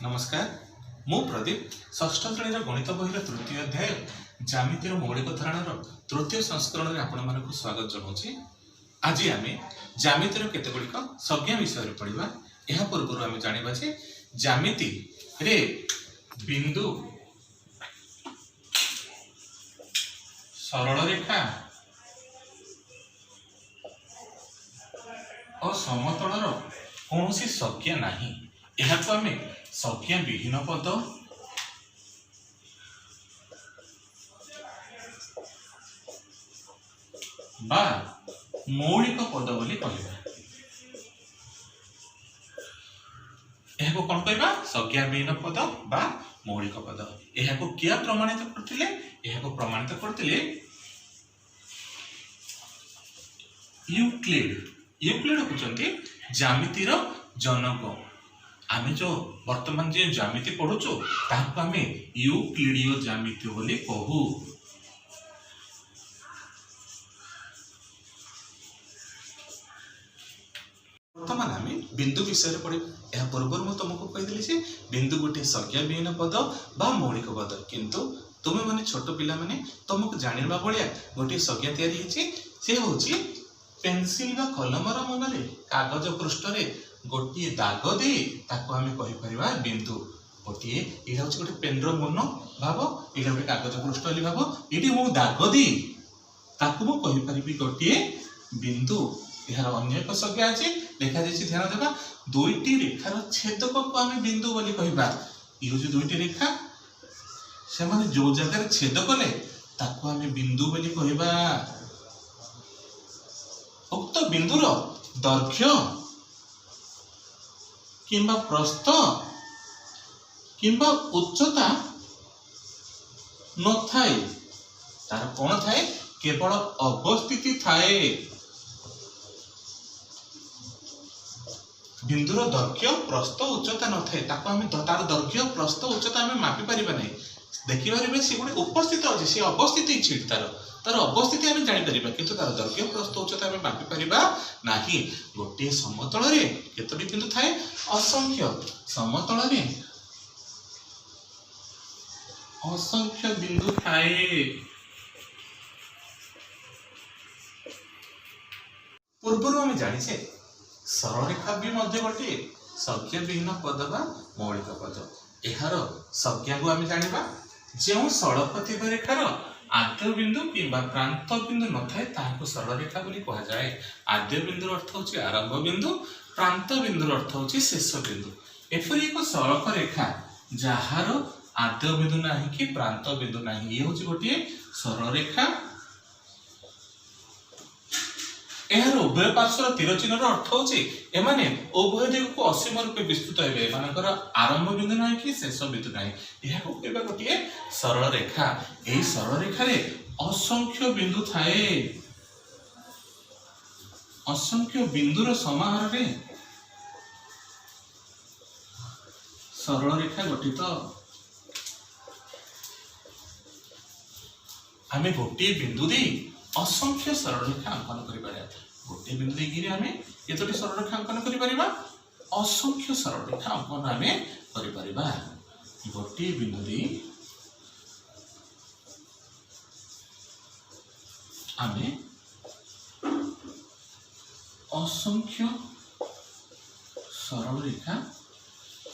नमस्कार मु प्रदीप षष्ठ श्रेणी गणित बही तृतीय अध्याय ज्यामितिर मौलिक धारणा तृतीय संस्करण में आपण मानक स्वागत जनाऊँ। आज आम ज्यामितिर केतगुड़िक संज्ञा विषय पढ़ा। यह पूर्व आम जाना जे ज्यामिति रे बिंदु सरल रेखा और समतलर कौन सी संज्ञा नहीं। यह आम संज्ञा विहीन पद बा मौलिक पद बोली कहबा। यह कौन कहबा? संज्ञा विहीन पद बा मौलिक पद। यह क्या प्रमाणित करथिले? यह प्रमाणित करथिले यूक्लिड। यूक्लिड होचंती ज्यामितिर जनक। आमे जो वर्तमान जे ज्यामिति पढ़ुचो ताको आमे यूक्लिडीय ज्यामिति बोली कहू। वर्तमान आमे बिंदु विषय पढ़े। यह पूर्व मु तुमको कहीदेली जे बिंदु गोटे संज्ञा विहीन पद बा मौलिक पद, किंतु तुमे माने छोट पिला माने तुमको जानिबा भलिया गोटे संज्ञा तयारी हेची। से होची पेंसिल बा कलमर मनरे कागज पृष्ठ रे गोटे दाग दे ताको आमे कहि परिबा बिंदु। गोटे एटा होची गोटे पेन रो मन भाव, एटा गोटे कागज पृष्ठ ली भाव, एटी मु दाग दे ताको मु कहि परिबी गोटे बिंदु। यार अन्य एक संज्ञा अछि देखा जायछि, ध्यान देबा। दुईटी रेखार छेदक को आमे बिंदु बोली कहिबा। ई होची दुईटी रेखा, से माने जो जगह छेद कले ताको आमे बिंदु बोली कहिबा। उक्त बिंदुर दैर्घ्य किंबा प्रस्थ किंबा उच्चता न थाए, तार कौन थाए? केवल अवस्थिति थाए। बिंदुर दैर्घ्य प्रस्थ उच्चता न थाए, ताको आमे तार दैर्घ्य प्रस्थ उच्चता आमे मापि परिबा नै। देखि परिबे से गोटे उपस्थित अछि, से अवस्थिति छी, तार अवस्थिति आमे जानि परिबा, किंतु तार दैर्घ्य प्रस्थ उच्चता आमे मापि परिबा नाही। गोटे समतल रे केतोटी बिंदु थाए? असंख्य। समतल रे असंख्य बिंदु थाए। पूर्व आमे जानि छे सरल रेखा भी मध्य गोटे संज्ञा विहीन पद बा मौलिक पद। एहार संज्ञा को आमे जानिबा। जेउ सड़क थिबा रेखार आद्य बिंदु किंबा प्रांत बिंदु न थाए ताहाको सरल रेखा बोली कहा जाए। आद्य बिंदुर अर्थ होची आरंभ बिंदु, प्रांत बिंदुर अर्थ होची शेष बिंदु। एपरि एक सड़क रेखा जहार आद्य बिंदु नाही कि प्रांत बिंदु नाही, ये होची गोटे सरल रेखा। एहार उभय पार्श्वर तीर चिन्हर अर्थ होची एमाने उभय दिग को असीम रूपे विस्तृत हेबे। एमानकर आरंभ बिंदु नाही कि शेष बिंदु नाही, एहा को कहबा गोटे सरल रेखा। एई सरल रेखा रे असंख्य बिंदु थाए। असंख्य बिंदुर समाहार रे सरल रेखा गठित। आमे गोटे बिंदु दे असंख्य सरल रेखा अंकन करि पारे। गोटे बिंदु देगी आमे केतोटी सरल रेखा अंकन करि परिबा? असंख्य सरल रेखा अंकन आमे करि परिबा। गोटे बिंदु दे आमे असंख्य सरल रेखा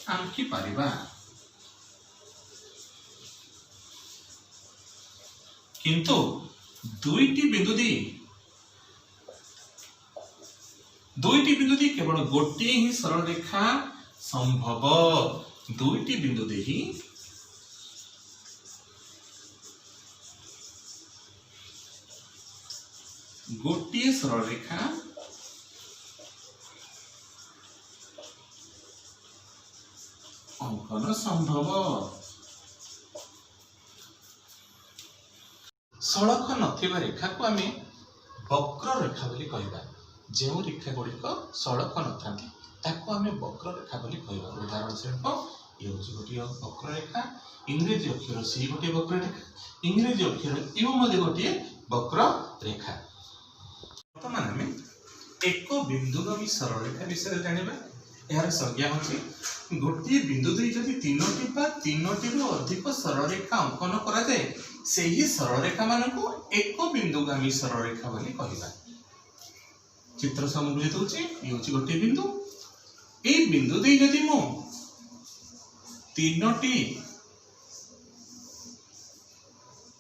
आंकी पारिबा। किंतु दुईटी बिंदु दी केवल गोटे ही सरल रेखा संभव। दुईटी बिंदु दे ही गोटे सरल रेखा अंकन संभव। सड़क नथिबा रेखा को आमे वक्र रेखा बोली कहबा। जेउ रेखा गुड़िक सड़क नथांती ताको आमे वक्र रेखा बोली कहबा। उदाहरण स्वरूप ये होची गोटे वक्र रेखा। इंग्रेजी अक्षर सी गोटे वक्र रेखा, इंग्रेजी अक्षर यू मध्ये गोटे वक्र रेखा। वर्तमान आमे एक बिंदुगामी सरल रेखा विषय जानिबा। यार संज्ञा होची गोटे बिंदु देई जदि तीनोटी बा तीनोटीरु अधिक सरल रेखा अंकन करा जाए सेही सरल रेखा मानकु एक बिंदुगामी सरल रेखा बोली कहिबा। चित्र समूह होची ये होची गोटे बिंदु ए बिंदु देई जदि मु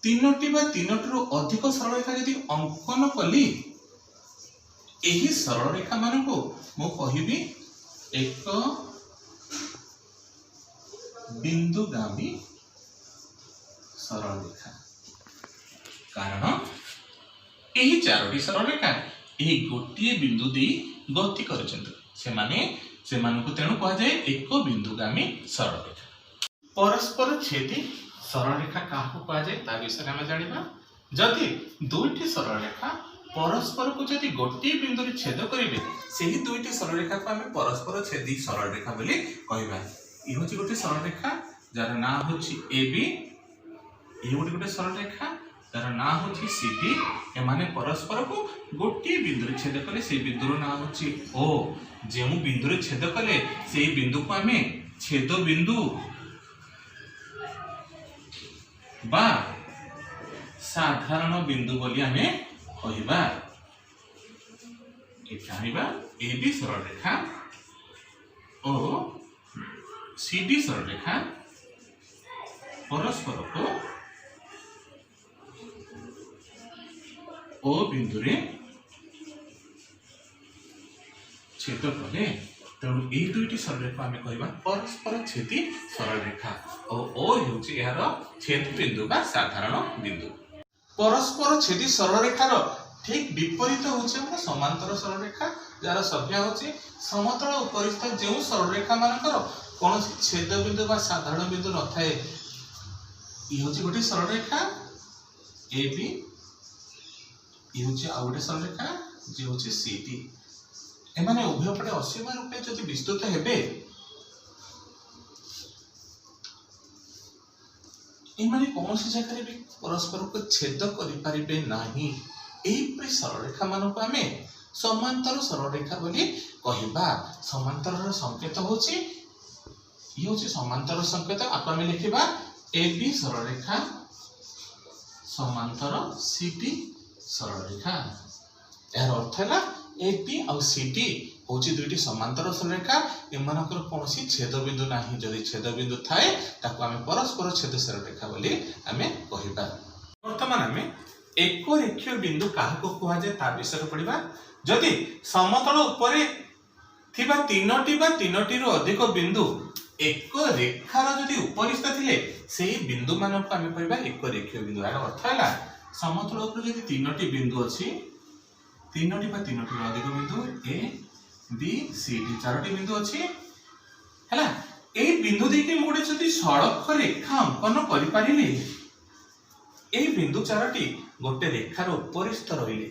तीनोटी बा तीनोटीरु अधिक सरल रेखा जदि अंकन कली एही सरल रेखा मानकु मु कहिबी एक बिंदुगामी सरल रेखा। कारण यही चारोटी सरल रेखा यही गोटे बिंदु दे गति करछन्ते तेणु कह जाए एक बिंदुगामी सरल रेखा। परस्पर छेदी सरल रेखा काहू कह जाए ता विषय में जानिबा। जदि दुईटी सरल रेखा परस्पर को जदि गोटे बिंदु रे छेद करिवे सेही दुईटी सरल रेखा को हमें परस्पर छेदी सरल रेखा बोली कहबा। ये होची गोटे सरल रेखा जार नाम होची AB, ये गोटे सरल रेखा जार नाम होची CD। एमाने परस्पर को गोटे बिंदु रे छेद कले से बिंदु रो नाम होची O। जेमु बिंदु रे छेद कले से बिंदु को हमें छेद बिंदु बा साधारण बिंदु बोली हमें कहबा। AB सरल रेखा और CD सरल रेखा परस्पर को O बिंदु रे छेद कले तेणु ये दुईटी सरल रेखा आम कहबा परस्पर छेदी सरल रेखा और O होची यार छेद बिंदु बा साधारण बिंदु। परस्पर छेदी सरल रेखार ठीक विपरीत होची हम समांतर सरल रेखा जार संज्ञा होची समतल उपरिस्थ जो सरल रेखा मानकर कौन छेद बिंदु बा साधारण बिंदु न थाए। ये होची गोटे सरल रेखा AB, ये होची आ गोटे सरल रेखा जे होची CD। एमाने उभय पटे असीम रूपे जदि विस्तृत हेबे एमाने कौन सी जगह भी परस्पर को छेद करि परिबे नाही। एही सरल रेखा मानको आमे समांतर सरल रेखा बोली कहिबा। समांतर संकेत होची ये होची समांतर संकेत आप आमे लिखिबा AB सरल रेखा समांतर CD सरल रेखा। यार अर्थ है AB और CD होची दुईटी समांतर सरल रेखा एमानकर कोनोसी छेद बिंदु नाही। जदि छेद बिंदु थाए ताको आमे परस्पर छेद सरल रेखा बोली आमे कहिबा। वर्तमान आमे एक रेखीय बिंदु काहाको कुहा जाय ता विषय पढिबा। जदि समतल उपरे थिबा तीनोटी बा तीनोटी रो अधिक बिंदु एक रेखार जदि उपरिस्थ थिले सेही बिंदु मानको आमे कहबा एक रेखीय बिंदु। यार अर्थ है समतल उपरे जदि तीनोटी बिंदु अछि तीनोटी बा तीनोटी रो अधिक बिंदु A B C D Charoti बिंदु अछि हैला। ए बिंदु देखि मोडे जदि सड़क रेखा अंकन करि पारिले ए बिंदु चारोटी गोटे रेखार उपरिस्थ रहिले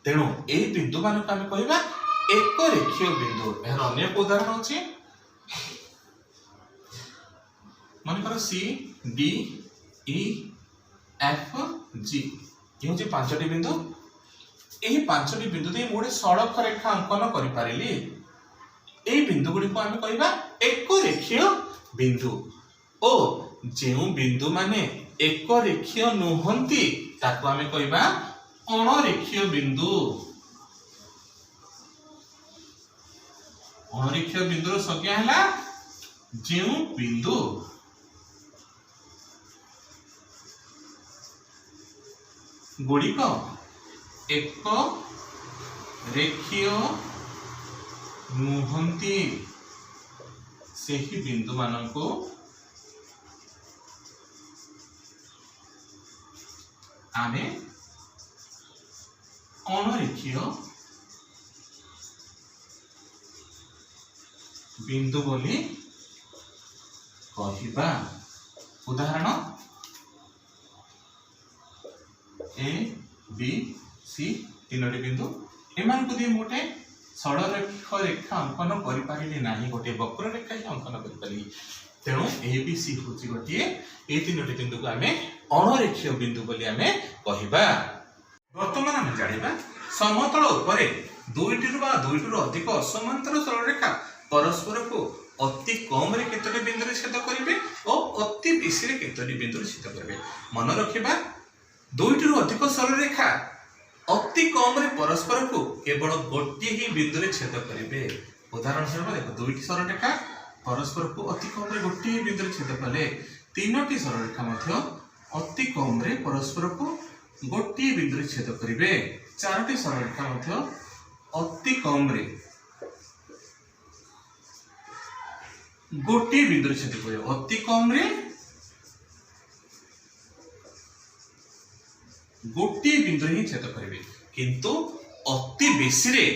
तेणु ए बिंदु मानको आमे कहबा एक रेखीय बिंदु। एहर अन्य एक उदाहरण अछि मन कर C D E F G ये होचे पांचटी बिंदु। एही पांचटी बिंदु दे मोडे सड़क रेखा अंकन करि पारिली ए बिंदु गुडी को आमे कहबा एक रेखीय बिंदु। ओ जेउ बिंदु माने एक रेखीय नहंती ताको आमे कहबा अणरेखीय बिंदु। अणरेखीय बिंदु रो संज्ञा हला जेउ बिंदु गुडी को एक रेखीय नुहंती सेही बिंदु माननको आमे अणरेखीय बिंदु बोली कहिबा। उदाहरण A B C तीनोटी बिंदु एमान को दे मोटे सरल रेखा अंकन करि पारिले नाही गोटे वक्र रेखा ही अंकन करि पारि तेणु A B C होची गोटे ए तीनोटी बिंदु को आमे अणरेखीय बिंदु बोली आमे कहिबा। वर्तमान आमे जानिबा समतल उपरे दुईटी रो अधिक समांतर सरल रेखा परस्पर को अति कम रे केतोटी बिंदु छेद करेंगे और अति बेसी रे केतोटी बिंदु छेद करेंगे। मन रखिबा दुईटी रु अधिक सरल रेखा अति कम रे परस्पर को केवल गोटे ही बिंदु रे छेद करेंगे। उदाहरण स्वरूप देखो दुईटी सरल रेखा परस्पर को अति कम रे गोटे ही बिंदु रे छेद कले तीनोटी सरल रेखा मध्य अति कम रे परस्पर को गोटे बिंदु रे छेद करेंगे। चारोटी सरल रेखा मध्य अति कम रे गोटे बिंदु छेद करेंगे। अति कम रे गोटे बिंदु ही छेद करेंगे किंतु अति बेसी रे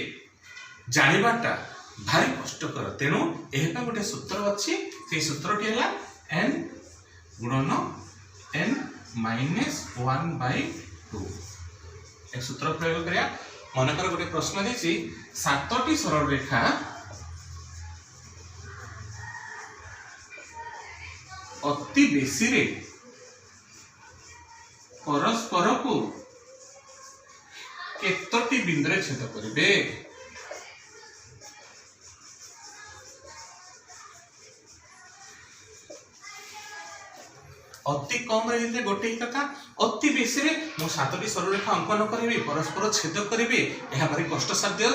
जानिबाटा भारी कष्टकर। तेणु एहा गोटे सूत्र अच्छी से सूत्रटी है n गुणन n - 1/2। एक सूत्र प्रयोग करिया। मनकर गोटे प्रश्न देछि 7टी सरल रेखा अति बेसी रे परस्पर को केतोटी बिंदु रे छेद करिवे। अति कम रे गोटे ही कथा अति बेसी रे मु 7टी सरल रेखा अंकन करिवे परस्पर छेद करिवे एहा भारी कष्ट साध्य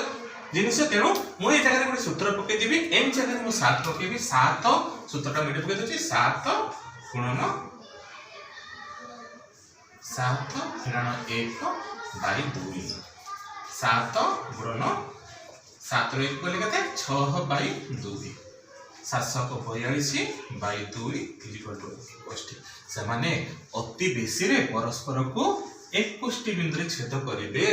जिनिस। तेणु मु ए जगह गोटे सूत्र पके देबी एम जगह मु 7 पकेबी। 7 सूत्रटा मिटे पके देछि 7 गुणन 7 ऋण 1/2 7 गुणन 7 रो 1 बोले केते 6/2 742/2 21। से माने अति बेसी रे परस्पर को 21 बिंदु रे छेद करिवे।